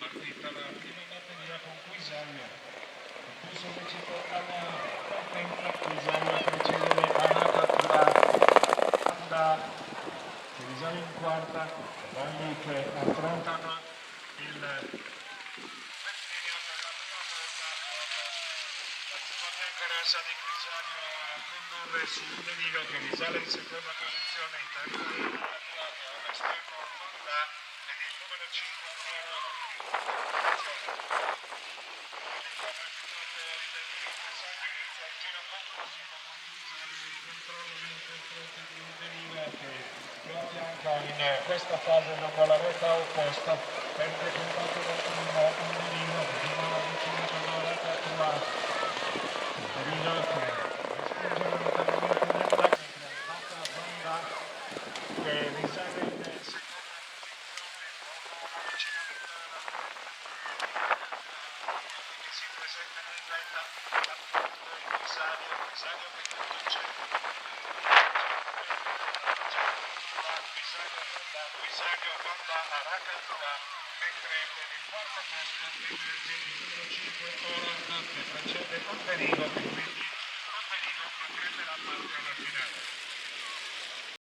partita la prima batteria con Quisario. Poi sollecito alla partenza, Quisario precede Anna Quisario in quarta, Valli che affrontano il Carassa di Quisario a condurre su un Denigo che risale in seconda posizione in terza che all'esterno Fonda ed il numero 5 in questa fase lungo la retta opposta perde contatto del primo un Denigo che rimane avvicinato alla retta tua Denigo che respinge momentaneamente l'attacco mentre attacca Fonda che risale in seconda posizione dopo l'avvicinamento alla che si presentano in vetta Quisario che conduce Quisario Fonda Aracatura mentre per il quarto posto emerge il numero 5 Oran che precede Conterigo che quindi Conterigo prenderà parte alla finale.